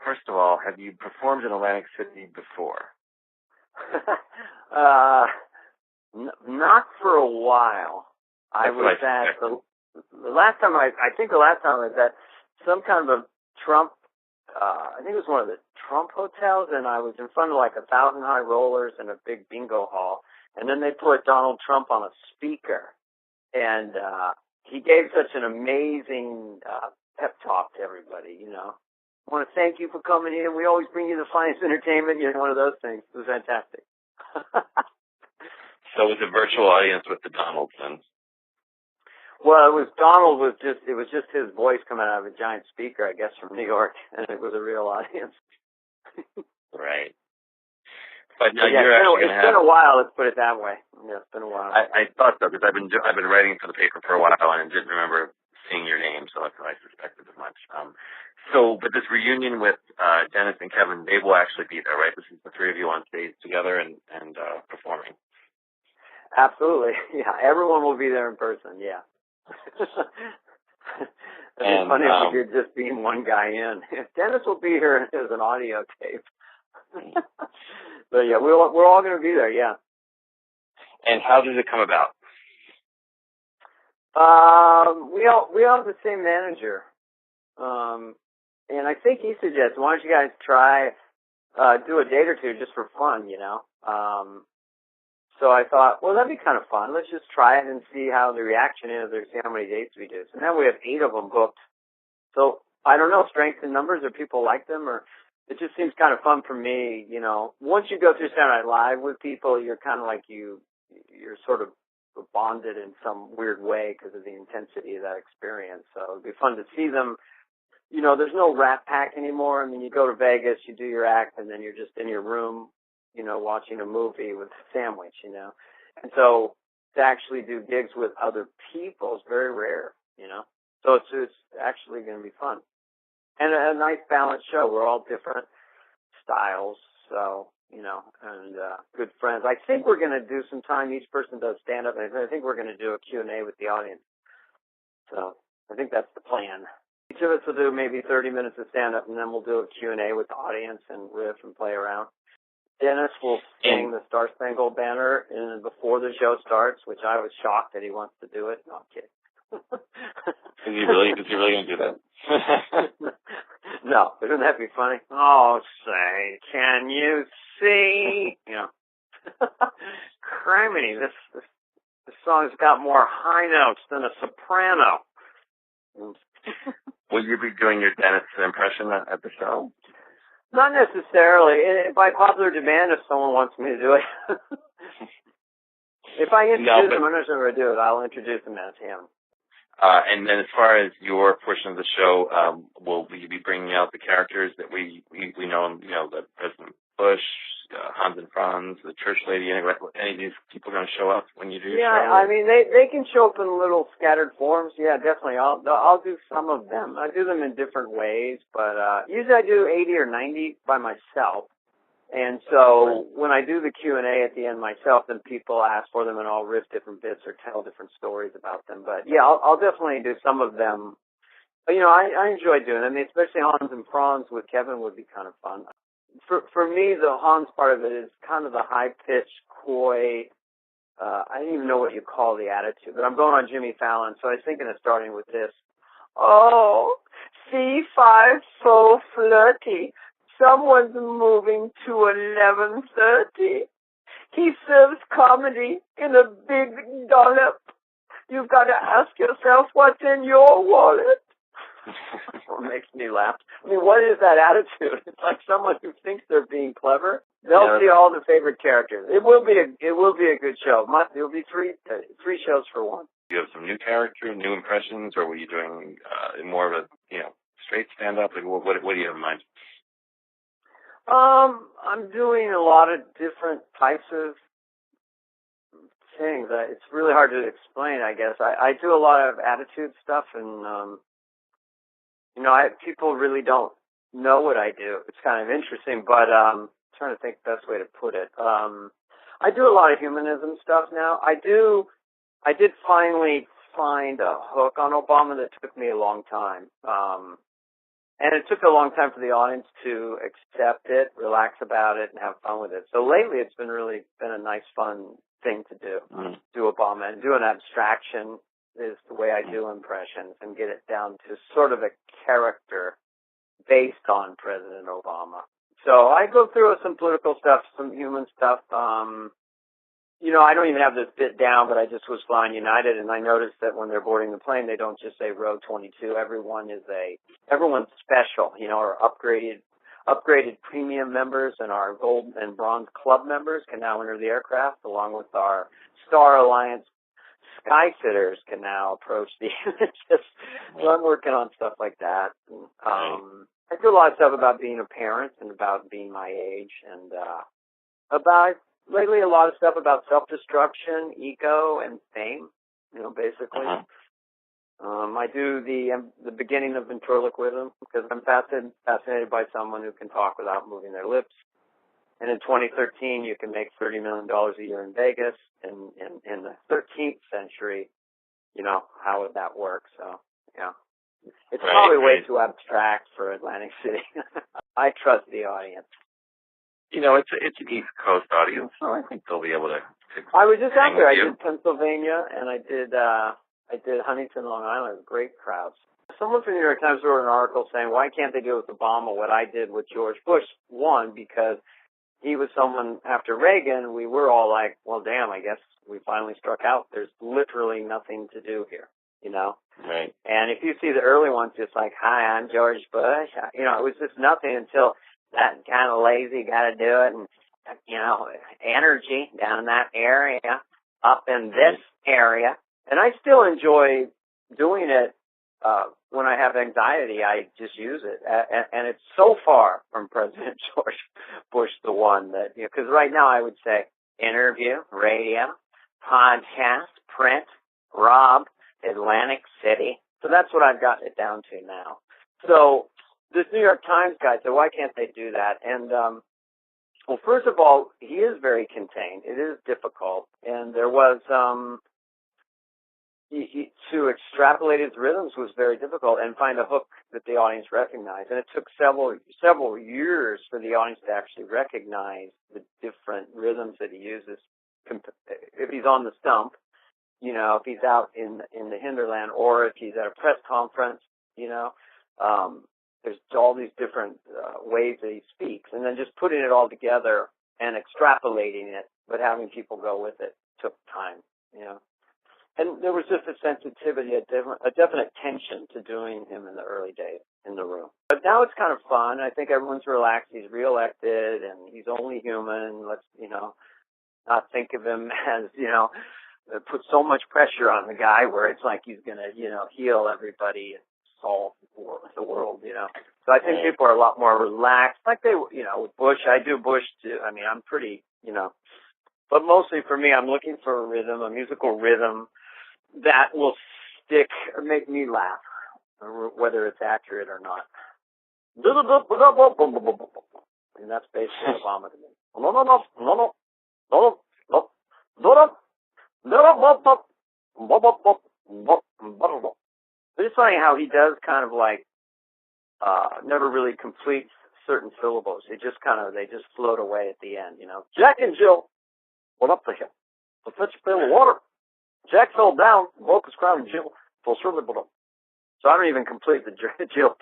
First of all, have you performed in Atlantic City before? Not for a while. I was at the last time I think the last time I was at some kind of a Trump. I think it was one of the Trump hotels, and I was in front of like 1,000 high rollers in a big bingo hall, and then they put Donald Trump on a speaker, and he gave such an amazing pep talk to everybody. You know, I want to thank you for coming in. We always bring you the finest entertainment. You know, one of those things. It was fantastic. So it was a virtual audience with the Donalds then? Well, Donald was just his voice coming out of a giant speaker, I guess, from New York, and it was a real audience. Right. But now yeah, it's been a while, let's put it that way. Yeah, it's been a while. I thought so, because I've been writing for the paper for a while and didn't remember seeing your name, so that's why I suspected as much. But this reunion with Dennis and Kevin, they will actually be there, right? This is the three of you on stage together and performing. Absolutely. Yeah, everyone will be there in person, yeah. It's funny if we could just beam one guy in. Dennis will be here as an audio tape. But yeah, we're all going to be there, yeah. And how did it come about? We all have the same manager. And I think he suggested, why don't you guys try do a date or two just for fun, you know? So I thought, well, that'd be kind of fun. Let's just try it and see how the reaction is or see how many dates we do. So now we have 8 of them booked. So I don't know, strength in numbers, or people like them, or it just seems kind of fun for me, you know. Once you go through Saturday Night Live with people, you're kind of like you're sort of bonded in some weird way because of the intensity of that experience. So it'd be fun to see them. You know, there's no Rat Pack anymore. I mean, you go to Vegas, you do your act, and then you're just in your room, you know, watching a movie with a sandwich, you know. And so to actually do gigs with other people is very rare, you know. So it's actually going to be fun. And a nice balanced show. We're all different styles, so, you know, and good friends. I think we're going to do some time, each person does stand-up, and I think we're going to do a Q&A with the audience. So I think that's the plan. Each of us will do maybe 30 minutes of stand-up, and then we'll do a Q&A with the audience and riff and play around. Dennis will sing the Star Spangled Banner before the show starts, which I was shocked that he wants to do it. No, I'm kidding. Is he really going to do that? No, wouldn't that be funny? Oh, say, can you see? You know, criminy, this song's got more high notes than a soprano. Will you be doing your Dennis impression at the show? Not necessarily. By popular demand, if someone wants me to do it. If I introduce him, I'm not sure if I do it. I'll introduce him as him. And then as far as your portion of the show, will you be bringing out the characters that we know, you know, the President Bush, Hans and Franz, the church lady, any of these people going to show up when you do your show? Yeah, I mean, they can show up in little scattered forms. Yeah, definitely. I'll do some of them. I do them in different ways, but usually I do 80 or 90 by myself. And so when I do the Q&A at the end myself, then people ask for them, and I'll riff different bits or tell different stories about them. But yeah, I'll definitely do some of them. But, you know, I enjoy doing them. I mean, especially Hans and Franz with Kevin would be kind of fun. For me, the Hans part of it is kind of the high-pitched, coy, I don't even know what you call the attitude, but I'm going on Jimmy Fallon, so I was thinking of starting with this. Oh, C5 so flirty. Someone's moving to 11:30. He serves comedy in a big dollop. You've got to ask yourself what's in your wallet. What makes me laugh? I mean, what is that attitude? It's like someone who thinks they're being clever. They'll see all the favorite characters. It will be a good show. There will be three shows for one. Do you have some new character, new impressions, or were you doing more of a straight stand up? Like, what do you have in mind? I'm doing a lot of different types of things. It's really hard to explain, I guess. I do a lot of attitude stuff, and people really don't know what I do. It's kind of interesting, but I'm trying to think the best way to put it. I do a lot of humanism stuff now. I did finally find a hook on Obama that took me a long time. And it took a long time for the audience to accept it, relax about it, and have fun with it. So lately it's been a nice, fun thing to do. Do Obama and do an abstraction is the way I do impressions and get it down to sort of a character based on President Obama. So I go through some political stuff, some human stuff. I don't even have this bit down, but I just was flying United, and I noticed that when they're boarding the plane, they don't just say row 22. Everyone's special, our upgraded premium members and our gold and bronze club members can now enter the aircraft, along with our Star Alliance sky sitters can now approach the so I'm working on stuff like that. I do a lot of stuff about being a parent and about being my age, and about lately a lot of stuff about self-destruction, ego, and fame, basically. I do the beginning of ventriloquism because I'm fascinated by someone who can talk without moving their lips. And in 2013, you can make $30 million a year in Vegas. And in the 13th century, how would that work? So, yeah. It's probably way too abstract for Atlantic City. I trust the audience. It's an East Coast audience, so I think they'll be able to I was just out there. I did Pennsylvania, and I did Huntington, Long Island. Great crowds. Someone from the New York Times wrote an article saying, why can't they do with Obama what I did with George Bush? One, because he was someone after Reagan, we were all like, well, damn, I guess we finally struck out. There's literally nothing to do here, Right. And if you see the early ones, just like, hi, I'm George Bush. It was just nothing until that kind of lazy got to do it. And, energy down in that area, up in this area. And I still enjoy doing it. When I have anxiety, I just use it. And it's so far from President George Bush, the one that, because right now I would say interview, radio, podcast, print, Rob, Atlantic City. So that's what I've gotten it down to now. So this New York Times guy said, why can't they do that? And, well, first of all, he is very contained. It is difficult. And there was, to extrapolate his rhythms was very difficult and find a hook that the audience recognized. And it took several years for the audience to actually recognize the different rhythms that he uses. If he's on the stump, if he's out in the hinterland, or if he's at a press conference, there's all these different ways that he speaks. And then just putting it all together and extrapolating it, but having people go with it took time, And there was just a sensitivity, a definite tension to doing him in the early days in the room. But now it's kind of fun. I think everyone's relaxed. He's reelected, and he's only human. Let's, not think of him as, put so much pressure on the guy where it's like he's going to, heal everybody and solve the world, So I think people are a lot more relaxed. Like they, with Bush, I do Bush too. I mean, I'm pretty, but mostly for me, I'm looking for a rhythm, a musical rhythm that will stick or make me laugh, whether it's accurate or not. And that's basically Obama to me. But it's funny how he does kind of like never really completes certain syllables. They just float away at the end, Jack and Jill went up the hill to fetch a pail of water. Jack fell down, broke his crown, and Jill fell shortly below. So I don't even complete the Jill.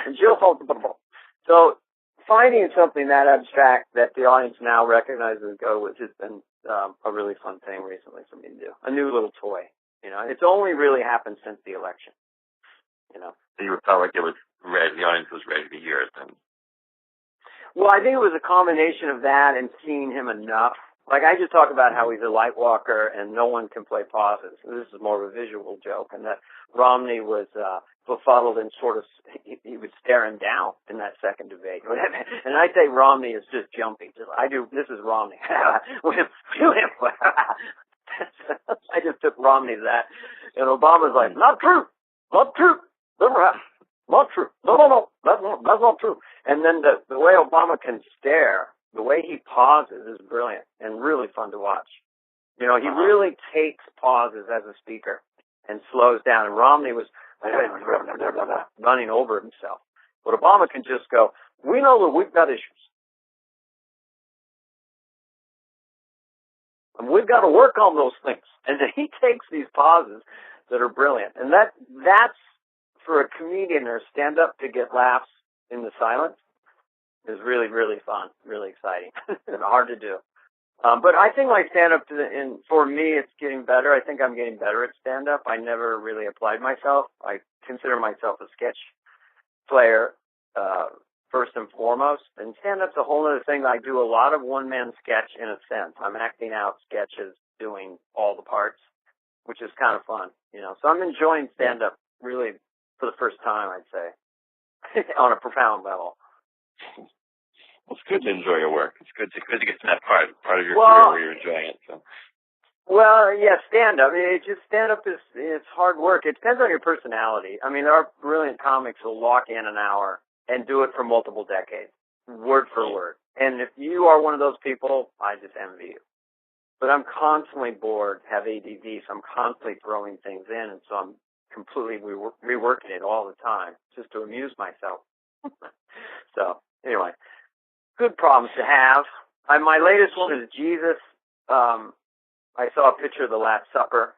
And Jill fell below. So finding something that abstract that the audience now recognizes and go with has been a really fun thing recently for me to do. A new little toy. It's only really happened since the election. So you felt like it was ready, the audience was ready to hear it then? Well, I think it was a combination of that and seeing him enough. Like, I just talk about how he's a light walker and no one can play pauses. This is more of a visual joke. And that Romney was befuddled and sort of, he would stare him down in that second debate. And I say Romney is just jumping. This is Romney. I just took Romney to that. And Obama's like, not true. Not true. Never happened. Not true. No. That's not true. And then the way Obama can stare, the way he pauses is brilliant and really fun to watch. He really takes pauses as a speaker and slows down. And Romney was running over himself. But Obama can just go, we know that we've got issues. And we've got to work on those things. And then he takes these pauses that are brilliant. And that's for a comedian or stand-up to get laughs in the silence is really, really fun, really exciting, and hard to do. But I think my stand-up, for me, it's getting better. I think I'm getting better at stand-up. I never really applied myself. I consider myself a sketch player, first and foremost. And stand-up's a whole other thing. I do a lot of one-man sketch in a sense. I'm acting out sketches, doing all the parts, which is kind of fun, you know. So I'm enjoying stand-up really for the first time, I'd say, on a profound level. Well, it's good to enjoy your work. It's good to get to that part of your career where you're enjoying it. So. Well, yeah, stand-up. I mean, stand-up it's hard work. It depends on your personality. I mean, there are brilliant comics who lock in an hour and do it for multiple decades, word for word. And if you are one of those people, I just envy you. But I'm constantly bored, have ADD, so I'm constantly throwing things in, and so I'm completely reworking it all the time just to amuse myself. So, anyway, good problems to have. My latest one is Jesus. I saw a picture of the Last Supper.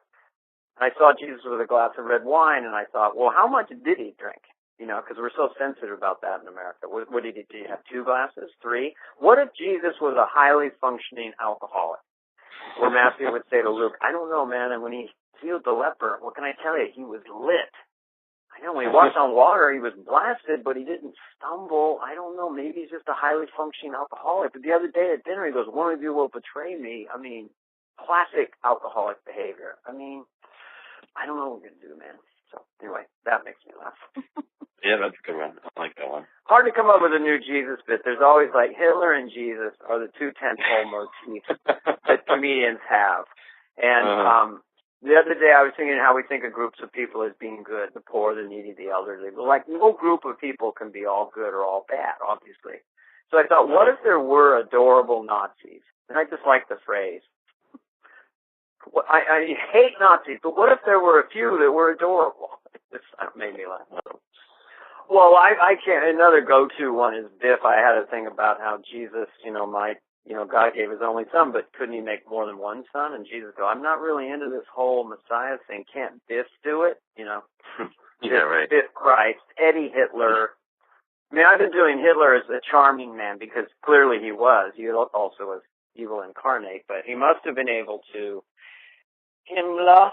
I saw Jesus with a glass of red wine, and I thought, well, how much did he drink? You know, because we're so sensitive about that in America. What did he do? Have 2 glasses? 3? What if Jesus was a highly functioning alcoholic? Or Matthew would say to Luke, I don't know, man, and when he healed the leper, what can I tell you? He was lit. I know when he walked on water, he was blasted, but he didn't stumble. I don't know, maybe he's just a highly functioning alcoholic. But the other day at dinner, he goes, one of you will betray me. I mean, classic alcoholic behavior. I mean, I don't know what we're going to do, man. So, anyway, that makes me laugh. Yeah, that's a good one. I like that one. Hard to come up with a new Jesus bit. There's always like Hitler and Jesus are the 2 tentpole motifs that comedians have. And the other day I was thinking how we think of groups of people as being good, the poor, the needy, the elderly. But like no group of people can be all good or all bad, obviously. So I thought, what if there were adorable Nazis? And I just like the phrase. I hate Nazis, but what if there were a few that were adorable? This made me laugh. Well, I can't. Another go-to one is Biff. I had a thing about how Jesus, God gave his only son, but couldn't he make more than one son? And Jesus go, I'm not really into this whole Messiah thing. Can't Biff do it? Yeah, right. Biff Christ, Eddie Hitler. I mean, I've been doing Hitler as a charming man because clearly he was. He also was evil incarnate, but he must have been able to. Himmler,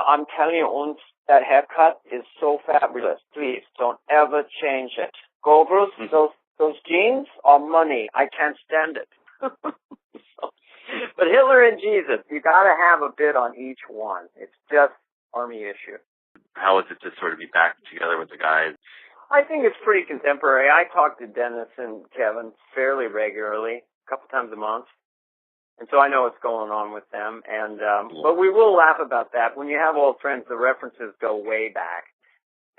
I'm telling you, that haircut is so fabulous. Please, don't ever change it. Goggles, those jeans are money. I can't stand it. But Hitler and Jesus, you got to have a bit on each one. It's just Army issue. How is it to sort of be back together with the guys? I think it's pretty contemporary. I talk to Dennis and Kevin fairly regularly, a couple times a month. And so I know what's going on with them. And but we will laugh about that. When you have old friends, the references go way back.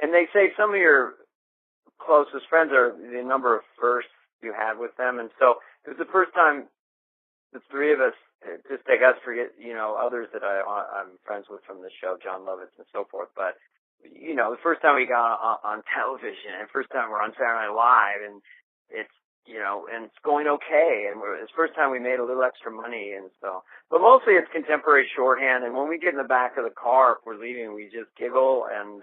And they say some of your closest friends are the number of firsts you had with them. And so it was the first time the 3 of us, just take us, forget, others that I'm friends with from the show, John Lovitz and so forth. But, the first time we got on television and first time we're on Saturday Night Live and it's, and it's going okay. And it's the first time we made a little extra money. And so, but mostly it's contemporary shorthand. And when we get in the back of the car, if we're leaving, we just giggle and,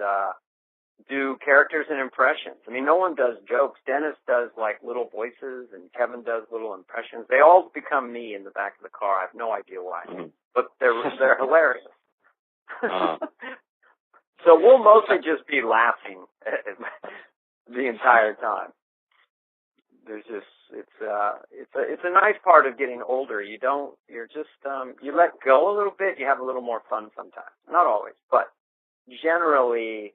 do characters and impressions. I mean, no one does jokes. Dennis does like little voices and Kevin does little impressions. They all become me in the back of the car. I have no idea why, but they're hilarious. So we'll mostly just be laughing the entire time. There's just, it's a nice part of getting older. You let go a little bit. You have a little more fun sometimes. Not always, but generally,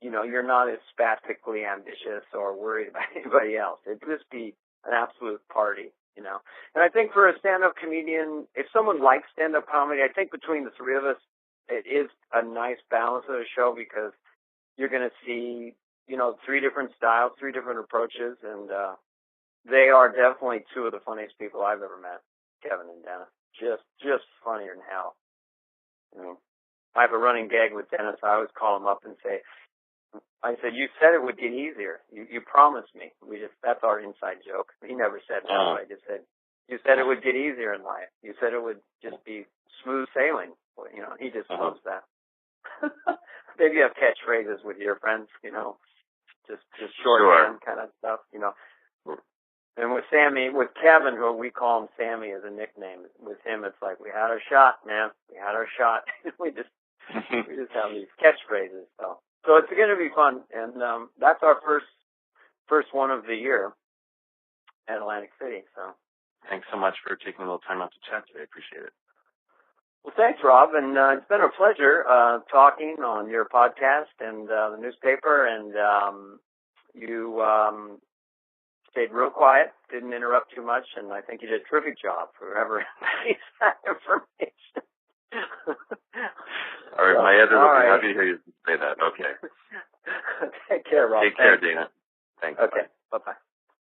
you're not as spastically ambitious or worried about anybody else. It'd just be an absolute party, And I think for a stand-up comedian, if someone likes stand-up comedy, I think between the 3 of us, it is a nice balance of the show because you're going to see, 3 different styles, 3 different approaches, and they are definitely 2 of the funniest people I've ever met, Kevin and Dennis. Just funnier than hell. I have a running gag with Dennis. I always call him up and say, I said, you said it would get easier. You promised me. That's our inside joke. He never said that. I just said, you said it would get easier in life. You said it would just be smooth sailing. Well, he just loves that. Maybe you have catchphrases with your friends, just shorthand kind of stuff, And with Kevin, who we call him Sammy as a nickname, with him it's like, we had our shot, man. We had our shot. we just have these catchphrases. So it's going to be fun, and that's our first one of the year at Atlantic City. So thanks so much for taking a little time out to chat today. I appreciate it. Well, thanks, Rob, and it's been a pleasure talking on your podcast and the newspaper, and you stayed real quiet, didn't interrupt too much, and I think you did a terrific job for whoever needs that information. All right, my editor will be happy to hear you say that. Okay. Take care, Rob. Take care, Dana. Thanks. Okay, bye-bye.